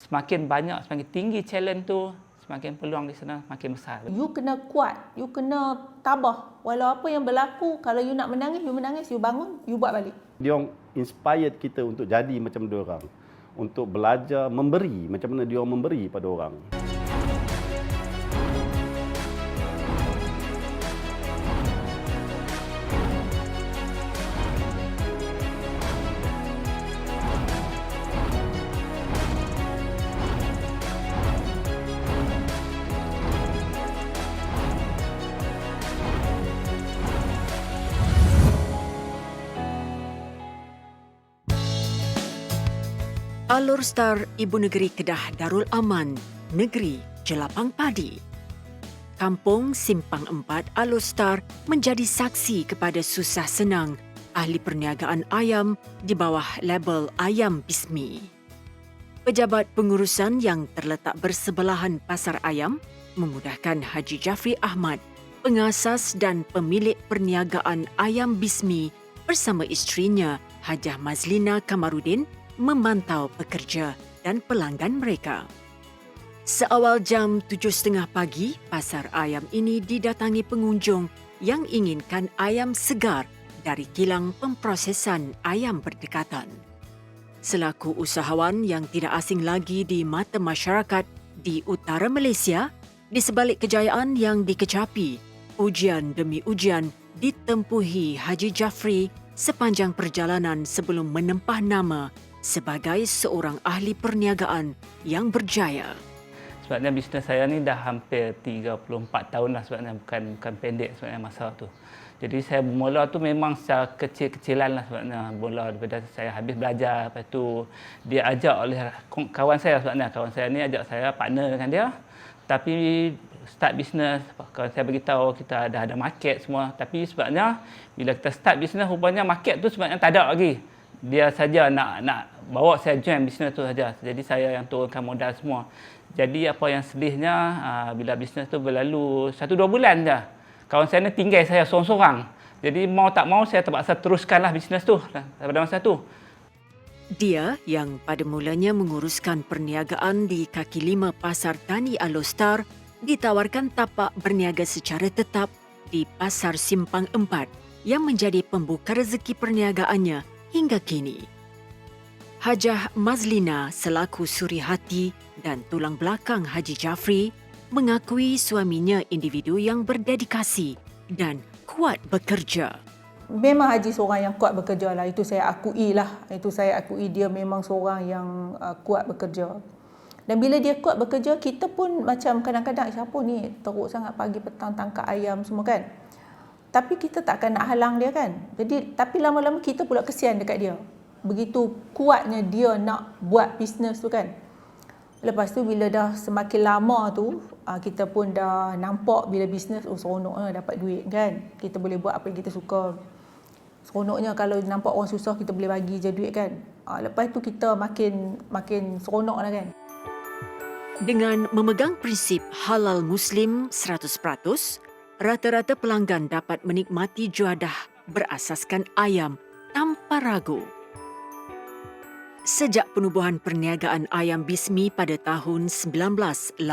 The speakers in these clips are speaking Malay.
semakin banyak, semakin tinggi challenge tu, semakin peluang di sana makin besar. You kena kuat, you kena tabah. Walau apa yang berlaku, kalau you nak menangis, you bangun, you buat balik. Dia inspired kita untuk jadi macam diorang. Untuk belajar memberi, macam mana dia memberi pada orang. Alor Star Ibu Negeri Kedah Darul Aman, Negeri Jelapang Padi. Kampung Simpang 4 Alor Star menjadi saksi kepada susah senang ahli perniagaan ayam di bawah label Ayam Bismi. Pejabat pengurusan yang terletak bersebelahan pasar ayam memudahkan Haji Jafri Ahmad, pengasas dan pemilik perniagaan Ayam Bismi bersama isterinya Hajah Mazlina Kamarudin memantau pekerja dan pelanggan mereka. Seawal jam 7.30 pagi, pasar ayam ini didatangi pengunjung yang inginkan ayam segar dari kilang pemprosesan ayam berdekatan. Selaku usahawan yang tidak asing lagi di mata masyarakat di utara Malaysia, di sebalik kejayaan yang dikecapi, ujian demi ujian ditempuhi Haji Jafri sepanjang perjalanan sebelum menempah nama sebagai seorang ahli perniagaan yang berjaya. Sebabnya bisnes saya ni dah hampir 34 tahun lah sebabnya, bukan pendek sebabnya masa tu. Jadi saya bermula tu memang secara kecil-kecilan lah sebabnya. Mula daripada saya habis belajar, lepas tu dia ajak oleh kawan saya sebabnya. Kawan saya ni ajak saya partner dengan dia. Tapi start bisnes, kawan saya beritahu kita dah ada market semua. Tapi sebabnya bila kita start bisnes, rupanya market tu sebabnya tak ada lagi. Dia saja nak bawa saya join bisnes tu saja. Jadi saya yang turunkan modal semua. Jadi apa yang sedihnya, bila bisnes tu berlalu 1-2 bulan je, kawan saya ni tinggal saya seorang-seorang. Jadi mau tak mau saya terpaksa teruskanlah bisnes tu pada masa tu. Dia yang pada mulanya menguruskan perniagaan di kaki 5 Pasar Tani Alor Star ditawarkan tapak berniaga secara tetap di Pasar Simpang 4 yang menjadi pembuka rezeki perniagaannya hingga kini. Hajah Mazlina selaku suri hati dan tulang belakang Haji Jafri mengakui suaminya individu yang berdedikasi dan kuat bekerja. Memang Haji seorang yang kuat bekerja lah. Itu saya akui lah. Itu saya akui dia memang seorang yang kuat bekerja. Dan bila dia kuat bekerja, kita pun macam kadang-kadang siapa ni teruk sangat pagi petang tangkap ayam semua kan. Tapi kita takkan nak halang dia kan. Jadi tapi lama-lama kita pula kesian dekat dia. Begitu kuatnya dia nak buat bisnes tu kan. Lepas tu bila dah semakin lama tu, kita pun dah nampak bila bisnes seronoknya dapat duit kan. Kita boleh buat apa yang kita suka. Seronoknya kalau nampak orang susah kita boleh bagi je duit kan. Lepas tu kita makin seronok lah kan. Dengan memegang prinsip halal Muslim 100%, rata-rata pelanggan dapat menikmati juadah berasaskan ayam tanpa ragu. Sejak penubuhan perniagaan Ayam Bismi pada tahun 1988,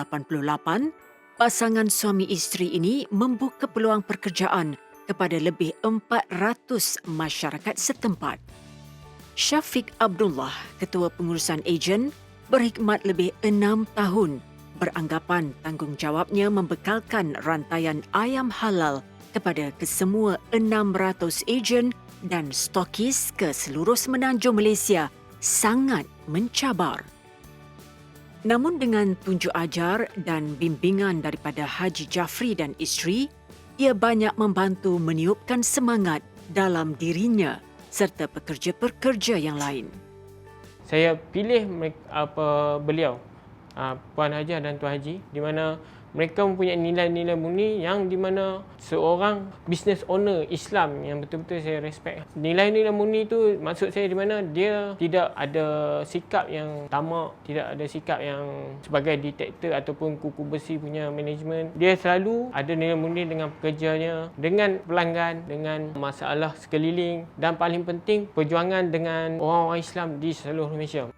pasangan suami isteri ini membuka peluang pekerjaan kepada lebih 400 masyarakat setempat. Syafiq Abdullah, Ketua Pengurusan Ejen, berkhidmat lebih 6 tahun, beranggapan tanggungjawabnya membekalkan rantaian ayam halal kepada kesemua 600 ejen dan stokis ke seluruh semenanjung Malaysia sangat mencabar. Namun dengan tunjuk ajar dan bimbingan daripada Haji Jafri dan isteri, ia banyak membantu meniupkan semangat dalam dirinya serta pekerja-pekerja yang lain. Saya pilih beliau, Puan Hajah dan Tuan Haji, di mana mereka mempunyai nilai-nilai murni yang di mana seorang business owner Islam yang betul-betul saya respect. Nilai-nilai murni itu maksud saya di mana dia tidak ada sikap yang tamak, tidak ada sikap yang sebagai diktator ataupun kuku besi punya management. Dia selalu ada nilai murni dengan pekerjanya, dengan pelanggan, dengan masalah sekeliling dan paling penting perjuangan dengan orang-orang Islam di seluruh Malaysia.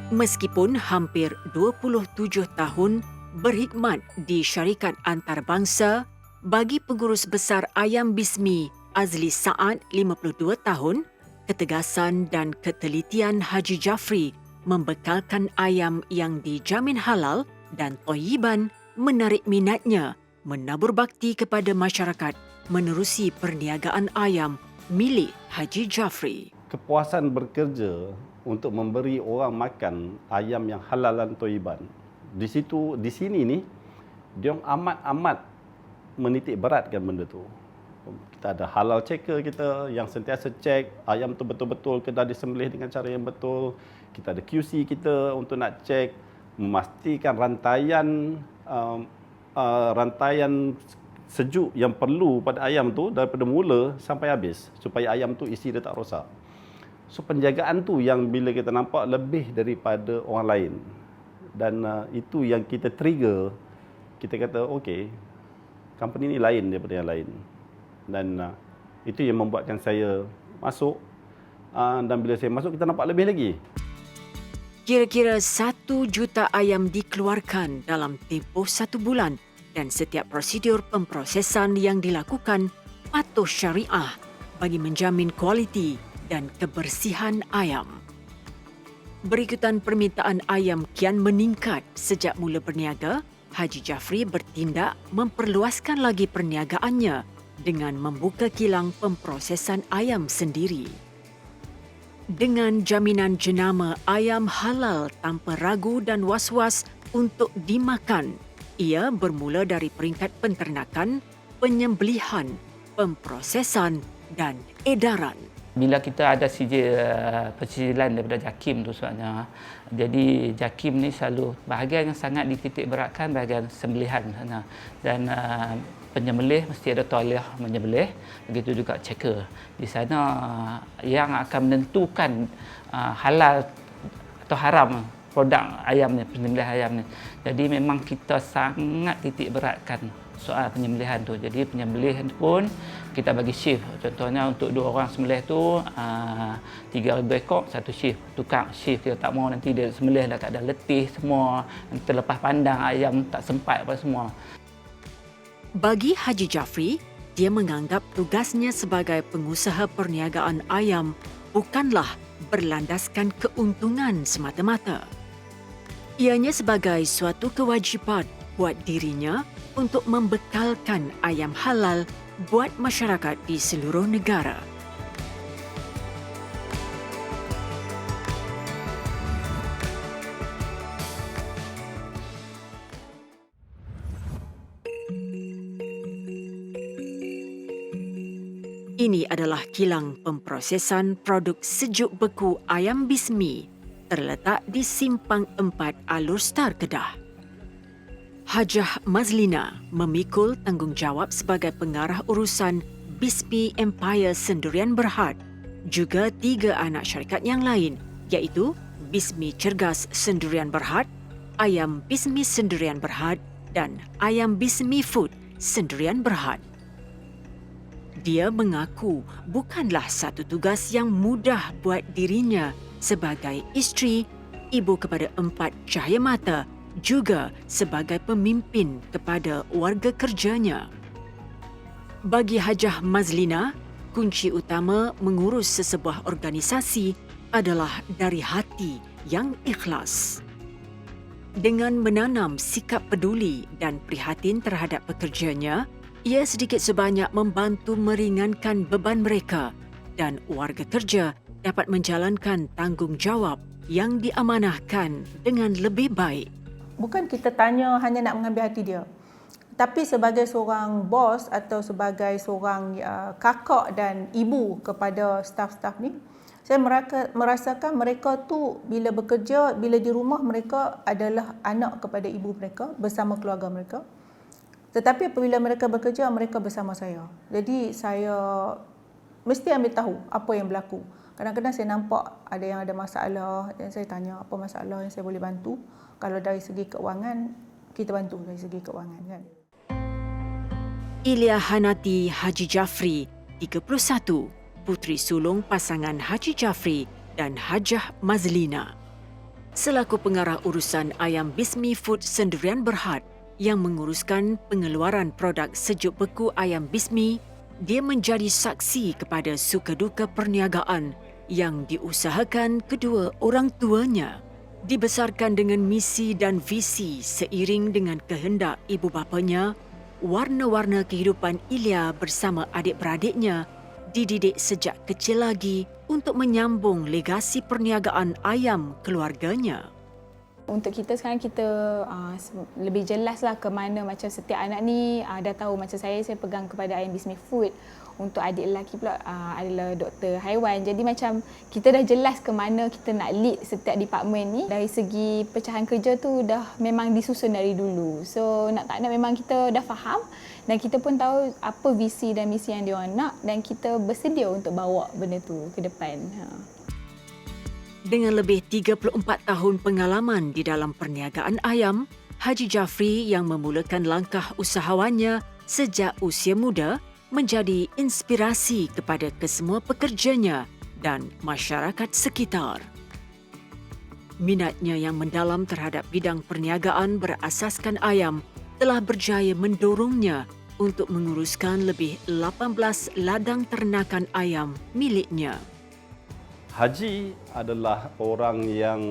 Meskipun hampir 27 tahun berkhidmat di syarikat antarabangsa, bagi pengurus besar Ayam Bismi Azli Saad 52 tahun, ketegasan dan ketelitian Haji Jafri membekalkan ayam yang dijamin halal dan thayyiban menarik minatnya menabur bakti kepada masyarakat menerusi perniagaan ayam milik Haji Jafri. Kepuasan bekerja untuk memberi orang makan ayam yang halal dan thayyiban. Di sini ni, dia amat menitik beratkan benda tu. Kita ada halal checker kita yang sentiasa cek ayam tu betul-betul ke dah disembelih dengan cara yang betul. Kita ada QC kita untuk nak cek, memastikan rantaian sejuk yang perlu pada ayam tu daripada mula sampai habis supaya ayam tu isi dia tak rosak. So penjagaan tu yang bila kita nampak lebih daripada orang lain. Dan itu yang kita trigger, kita kata okey, company ni lain daripada yang lain. Dan itu yang membuatkan saya masuk. Dan bila saya masuk, kita nampak lebih lagi. Kira-kira 1 juta ayam dikeluarkan dalam tempoh 1 bulan dan setiap prosedur pemprosesan yang dilakukan patuh syariah bagi menjamin kualiti dan kebersihan ayam. Berikutan permintaan ayam kian meningkat sejak mula berniaga, Haji Jafri bertindak memperluaskan lagi perniagaannya dengan membuka kilang pemprosesan ayam sendiri. Dengan jaminan jenama ayam halal tanpa ragu dan was-was untuk dimakan, ia bermula dari peringkat penternakan, penyembelihan, pemprosesan dan edaran. Bila kita ada sijil persisilan daripada JAKIM tu sebenarnya, jadi JAKIM ni selalu bahagian yang sangat dititik beratkan bahagian sembelihan sebenarnya. Dan penyembelih mesti ada tauliah menyembelih, begitu juga checker. Di sana yang akan menentukan halal atau haram produk ayam ni, penyembelih ayam ni. Jadi memang kita sangat titik beratkan soal penyembelihan tu. Jadi penyembelihan pun kita bagi shift. Contohnya untuk 2 orang sembelih tu 3,000 ekor satu shift. Tukar shift, kita tak mau nanti dia sembelih dah keadaan letih semua, terlepas pandang ayam tak sempat apa semua. Bagi Haji Jafri, dia menganggap tugasnya sebagai pengusaha perniagaan ayam bukanlah berlandaskan keuntungan semata-mata. Ianya sebagai suatu kewajipan buat dirinya untuk membekalkan ayam halal buat masyarakat di seluruh negara. Ini adalah kilang pemprosesan produk sejuk beku Ayam Bismi terletak di Simpang 4 Alor Star, Kedah. Hajah Mazlina memikul tanggungjawab sebagai pengarah urusan Bismi Empire Sendirian Berhad, juga 3 anak syarikat yang lain iaitu Bismi Cergas Sendirian Berhad, Ayam Bismi Sendirian Berhad dan Ayam Bismi Food Sendirian Berhad. Dia mengaku bukanlah satu tugas yang mudah buat dirinya sebagai isteri, ibu kepada 4 cahaya mata, juga sebagai pemimpin kepada warga kerjanya. Bagi Hajah Mazlina, kunci utama mengurus sesebuah organisasi adalah dari hati yang ikhlas. Dengan menanam sikap peduli dan prihatin terhadap pekerjanya, ia sedikit sebanyak membantu meringankan beban mereka dan warga kerja dapat menjalankan tanggungjawab yang diamanahkan dengan lebih baik. Bukan kita tanya hanya nak mengambil hati dia. Tapi sebagai seorang bos atau sebagai seorang kakak dan ibu kepada staf-staf ni, saya merasakan mereka tu bila bekerja, bila di rumah mereka adalah anak kepada ibu mereka bersama keluarga mereka. Tetapi apabila mereka bekerja, mereka bersama saya. Jadi saya mesti ambil tahu apa yang berlaku. Kadang-kadang saya nampak ada yang ada masalah dan saya tanya apa masalah yang saya boleh bantu. Kalau dari segi keuangan, kita bantu dari segi keuangan kan. Ilia Hanati Haji Jafri, 31, puteri sulung pasangan Haji Jafri dan Hajah Mazlina. selaku pengarah urusan Ayam Bismi Food Sendirian Berhad yang menguruskan pengeluaran produk sejuk beku Ayam Bismi, dia menjadi saksi kepada suka duka perniagaan yang diusahakan kedua orang tuanya. Dibesarkan dengan misi dan visi seiring dengan kehendak ibu bapanya, warna-warna kehidupan Ilya bersama adik-beradiknya dididik sejak kecil lagi untuk menyambung legasi perniagaan ayam keluarganya. Untuk kita sekarang kita lebih jelaslah ke mana macam setiap anak ni dah tahu macam saya pegang kepada Ayam Bismi Food. Untuk adik lelaki pula adalah doktor haiwan. Jadi macam kita dah jelas ke mana kita nak lead setiap department ni. Dari segi pecahan kerja tu dah memang disusun dari dulu. So nak tak nak memang kita dah faham dan kita pun tahu apa visi dan misi yang diorang nak dan kita bersedia untuk bawa benda tu ke depan. Dengan lebih 34 tahun pengalaman di dalam perniagaan ayam, Haji Jafri yang memulakan langkah usahawannya sejak usia muda menjadi inspirasi kepada kesemua pekerjanya dan masyarakat sekitar. Minatnya yang mendalam terhadap bidang perniagaan berasaskan ayam telah berjaya mendorongnya untuk menguruskan lebih 18 ladang ternakan ayam miliknya. Haji adalah orang yang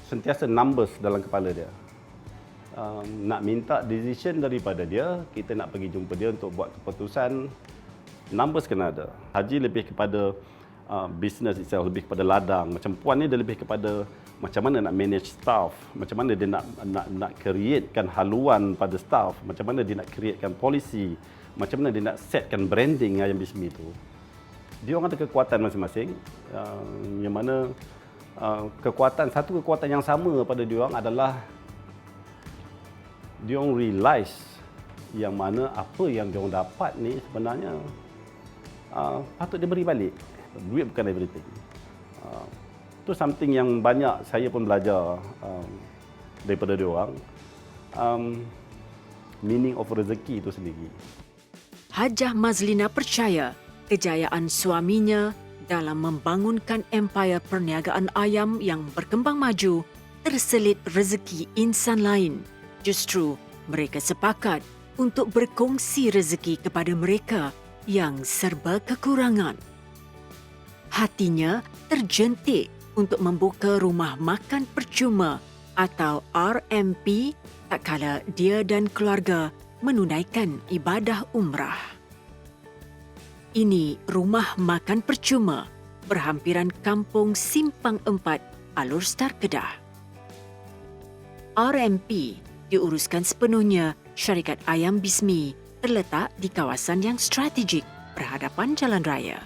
sentiasa numbers dalam kepala dia. Nak minta decision daripada dia, kita nak pergi jumpa dia untuk buat keputusan, numbers kena ada. Haji lebih kepada business itself, lebih kepada ladang. Macam Puan ni dia lebih kepada macam mana nak manage staff, macam mana dia nak createkan haluan pada staff, macam mana dia nak createkan polisi, macam mana dia nak setkan branding Ayam Bismi tu. Dia orang ada kekuatan masing-masing, yang mana satu kekuatan yang sama pada dia orang adalah dia orang realize yang mana apa yang dia orang dapat ni sebenarnya patut dia beri balik. Duit bukan everything. Itu something yang banyak saya pun belajar daripada dia orang. Meaning of rezeki itu sendiri. Hajah Mazlina percaya kejayaan suaminya dalam membangunkan empayar perniagaan ayam yang berkembang maju terselit rezeki insan lain. Justru mereka sepakat untuk berkongsi rezeki kepada mereka yang serba kekurangan. Hatinya terjentik untuk membuka rumah makan percuma atau RMP tak kala dia dan keluarga menunaikan ibadah umrah. Ini rumah makan percuma berhampiran kampung Simpang 4, Alor Star, Kedah. RMP diuruskan sepenuhnya syarikat Ayam Bismi terletak di kawasan yang strategik berhadapan jalan raya.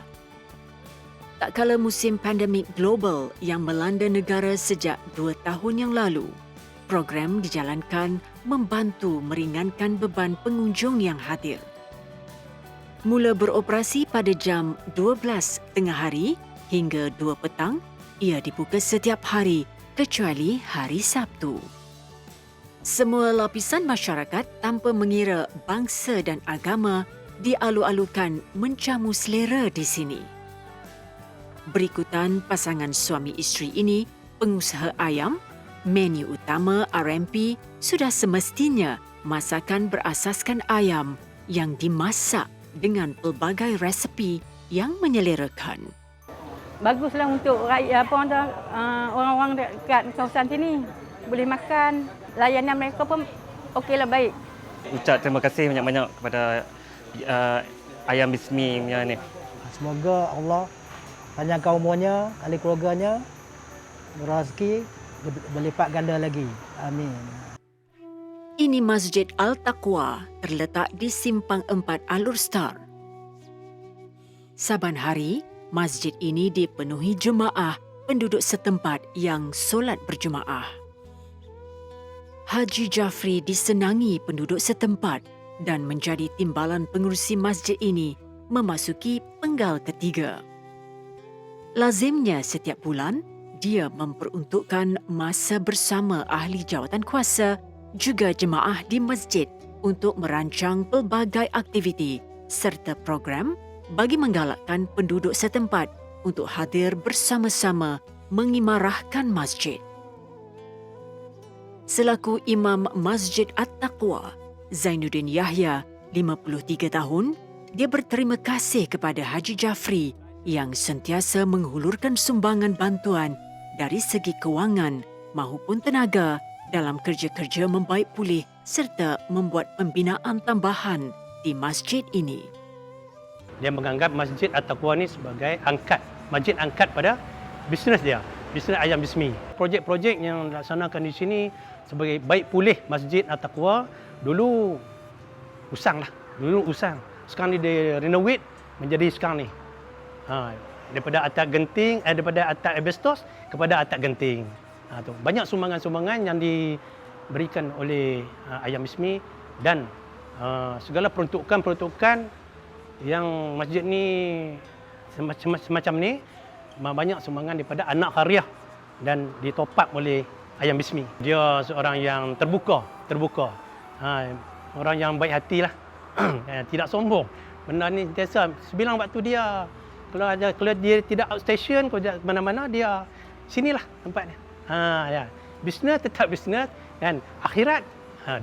Tak kala musim pandemik global yang melanda negara sejak 2 tahun yang lalu, program dijalankan membantu meringankan beban pengunjung yang hadir. Mula beroperasi pada jam 12 tengah hari hingga 2 petang, ia dibuka setiap hari kecuali hari Sabtu. Semua lapisan masyarakat tanpa mengira bangsa dan agama dialu-alukan menjamu selera di sini. Berikutan pasangan suami isteri ini, pengusaha ayam, menu utama RMP sudah semestinya masakan berasaskan ayam yang dimasak dengan pelbagai resepi yang menyelerakan. Baguslah untuk rakyat orang-orang dekat kawasan sini boleh makan. Layanan mereka pun okeylah, baik. Ucap terima kasih banyak-banyak kepada Ayam Bismi punya ni. Semoga Allah panjangkan umurnya, ahli keluarganya, rezeki berlipat ganda lagi. Amin. Ini Masjid Al-Taqwa terletak di Simpang 4 Alor Star. Saban hari, masjid ini dipenuhi jemaah penduduk setempat yang solat berjemaah. Haji Jafri disenangi penduduk setempat dan menjadi timbalan pengurusi masjid ini memasuki penggal ketiga. Lazimnya setiap bulan, dia memperuntukkan masa bersama ahli jawatan kuasa juga jemaah di masjid untuk merancang pelbagai aktiviti serta program bagi menggalakkan penduduk setempat untuk hadir bersama-sama mengimarahkan masjid. Selaku Imam Masjid At-Taqwa, Zainuddin Yahya, 53 tahun, dia berterima kasih kepada Haji Jafri yang sentiasa menghulurkan sumbangan bantuan dari segi kewangan maupun tenaga dalam kerja-kerja membaik pulih serta membuat pembinaan tambahan di masjid ini. Dia menganggap Masjid At-Taqwa ni sebagai masjid angkat pada bisnes dia, bisnes ayam bismi. Projek-projek yang dilaksanakan di sini sebagai baik pulih Masjid At-Taqwa, dulu usang. Sekarang ni dia renovate menjadi sekarang ni. Daripada atap genting, daripada atap asbestos kepada atap genting. Tu. Banyak sumbangan-sumbangan yang diberikan oleh ayam bismi dan segala peruntukan yang masjid ni semacam ni banyak sumbangan daripada anak hariah dan ditop up oleh ayam bismi. Dia seorang yang terbuka. Orang yang baik hati lah. Tidak sombong. Benda ni biasa. Sebilang waktu dia kalau dia tidak outstation, kalau mana-mana dia sinilah tempatnya. Ya. Bisnes tetap bisnes dan akhirat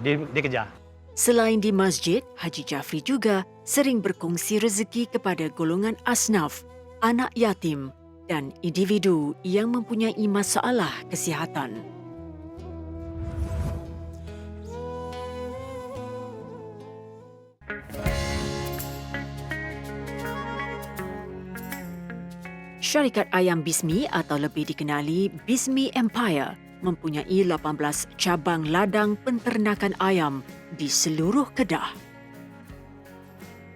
dia kejar. Selain di masjid, Haji Jafri juga sering berkongsi rezeki kepada golongan asnaf, anak yatim dan individu yang mempunyai masalah kesihatan. Syarikat Ayam Bismi atau lebih dikenali Bismi Empire mempunyai 18 cabang ladang penternakan ayam di seluruh Kedah.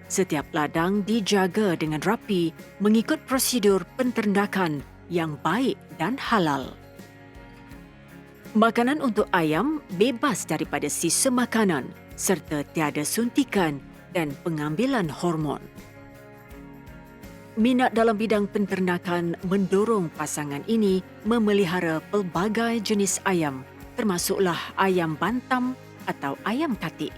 Setiap ladang dijaga dengan rapi mengikut prosedur penternakan yang baik dan halal. Makanan untuk ayam bebas daripada sisa makanan serta tiada suntikan dan pengambilan hormon. Minat dalam bidang penternakan mendorong pasangan ini memelihara pelbagai jenis ayam, termasuklah ayam bantam atau ayam katik.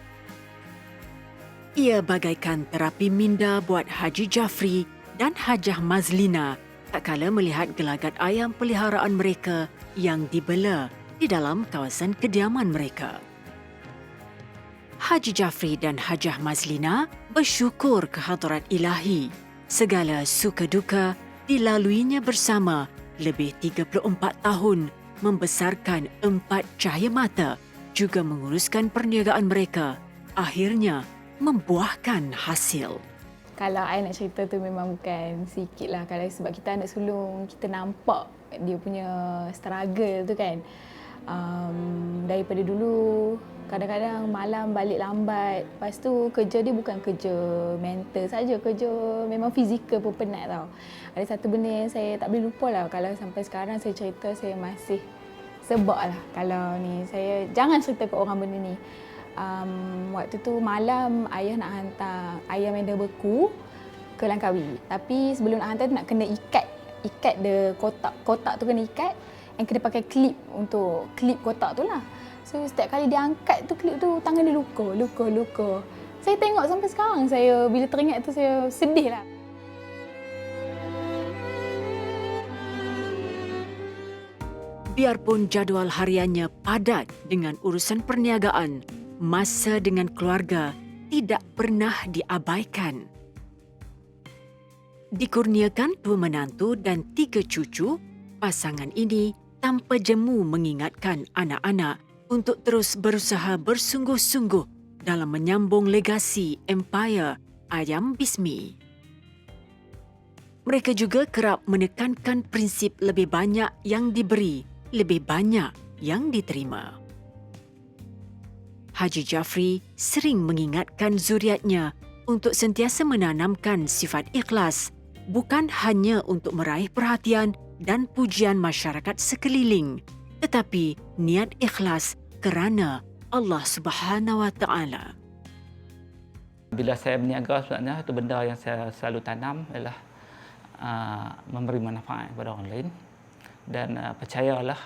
Ia bagaikan terapi minda buat Haji Jafri dan Hajah Mazlina tak kala melihat gelagat ayam peliharaan mereka yang dibela di dalam kawasan kediaman mereka. Haji Jafri dan Hajah Mazlina bersyukur kehadrat Ilahi. Segala suka duka dilaluinya bersama lebih 34 tahun membesarkan 4 cahaya mata juga menguruskan perniagaan mereka akhirnya membuahkan hasil. Kalau I nak cerita tu memang bukan sikit lah. Kalau sebab kita anak sulung, kita nampak dia punya struggle tu kan. Daripada dulu kadang-kadang malam balik lambat. Lepas tu kerja dia bukan kerja mental saja, kerja memang fizikal pun penat tau. Ada satu benda yang saya tak boleh lupa lah. Kalau sampai sekarang saya cerita, saya masih sebab lah. Kalau ni saya jangan cerita ke orang benda ni. Waktu tu malam ayah nak hantar ayam yang dah beku ke Langkawi. Tapi sebelum nak hantar tu nak kena ikat dia kotak tu kena ikat. Yang kena pakai klip untuk klip kotak tu lah. So setiap kali dia angkat tu klip tu, tangan dia luka. Saya tengok sampai sekarang, saya bila teringat tu saya sedih lah. Biarpun jadual hariannya padat dengan urusan perniagaan, masa dengan keluarga tidak pernah diabaikan. Dikurniakan 2 menantu dan 3 cucu, pasangan ini tanpa jemu mengingatkan anak-anak untuk terus berusaha bersungguh-sungguh dalam menyambung legasi Empire Ayam Bismi. Mereka juga kerap menekankan prinsip lebih banyak yang diberi, lebih banyak yang diterima. Haji Jafri sering mengingatkan zuriatnya untuk sentiasa menanamkan sifat ikhlas, bukan hanya untuk meraih perhatian dan pujian masyarakat sekeliling, tetapi niat ikhlas kerana Allah Subhanahu Wa Taala. Bila saya berniaga sebenarnya itu benda yang saya selalu tanam ialah memberi manfaat kepada orang lain dan percayalah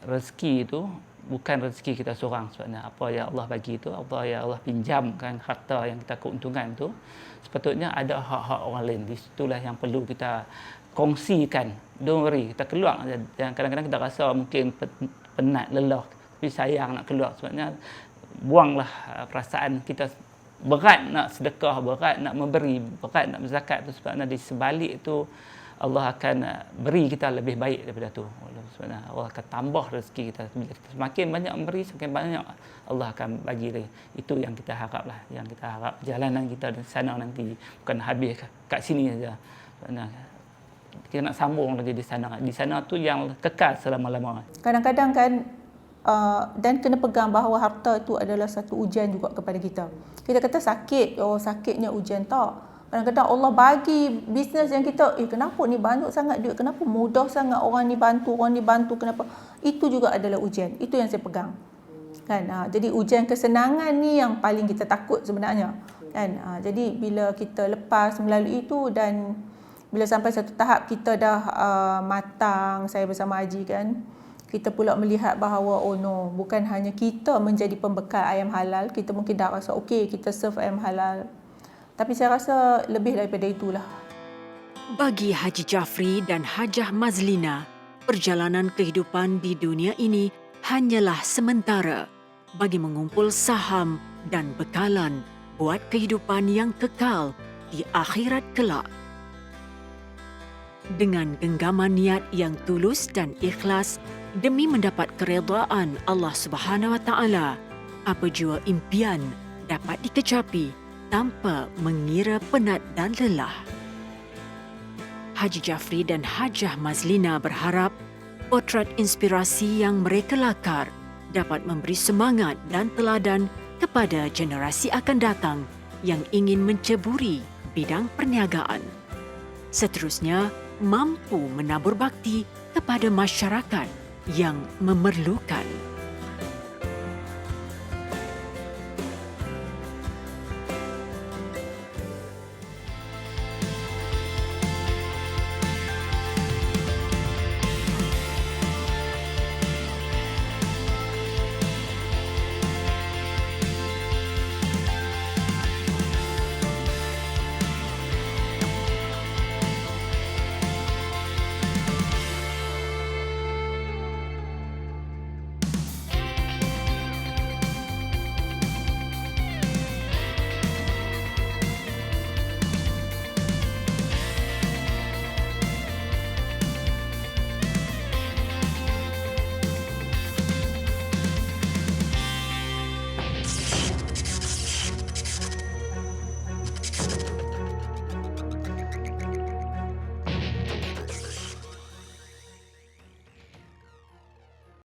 rezeki itu bukan rezeki kita seorang sebenarnya. Apa yang Allah bagi itu, apa yang Allah pinjamkan, harta yang kita keuntungan itu sepatutnya ada hak-hak orang lain. Di situlah yang perlu kita kongsikan. Don't worry, kita keluar. Dan kadang-kadang kita rasa mungkin penat, lelah, tapi sayang nak keluar. Sebabnya buanglah perasaan kita berat nak sedekah, berat nak memberi, berat nak berzakat tu, sebabnya di sebalik tu Allah akan beri kita lebih baik daripada tu. Sebabnya Allah akan tambah rezeki kita. Bila kita semakin banyak memberi, semakin banyak Allah akan bagi lagi. Itu yang kita haraplah, yang kita harap perjalanan kita di sana nanti bukan habis kat sini saja. Sebabnya kita nak sambung lagi di sana. Di sana tu yang kekal selama-lamanya. Kadang-kadang kan dan kena pegang bahawa harta itu adalah satu ujian juga kepada kita. Kita kata sakit, sakitnya ujian, tak. Kadang-kadang Allah bagi bisnes yang kita, kenapa ni banyak sangat duit, kenapa mudah sangat orang ni bantu, kenapa? Itu juga adalah ujian. Itu yang saya pegang. Kan? Jadi ujian kesenangan ni yang paling kita takut sebenarnya. Kan? Jadi bila kita lepas melalui itu dan bila sampai satu tahap kita dah matang, saya bersama Haji kan, kita pula melihat bahawa bukan hanya kita menjadi pembekal ayam halal, kita mungkin dah rasa okey kita serve ayam halal. Tapi saya rasa lebih daripada itulah. Bagi Haji Jafri dan Hajah Mazlina, perjalanan kehidupan di dunia ini hanyalah sementara bagi mengumpul saham dan bekalan buat kehidupan yang kekal di akhirat kelak. Dengan genggaman niat yang tulus dan ikhlas demi mendapat keredaan Allah Subhanahu Wa Taala, apa jua impian dapat dikecapi tanpa mengira penat dan lelah. Haji Jafri dan Hajah Mazlina berharap potret inspirasi yang mereka lakar dapat memberi semangat dan teladan kepada generasi akan datang yang ingin menceburi bidang perniagaan. Seterusnya, mampu menabur bakti kepada masyarakat yang memerlukan.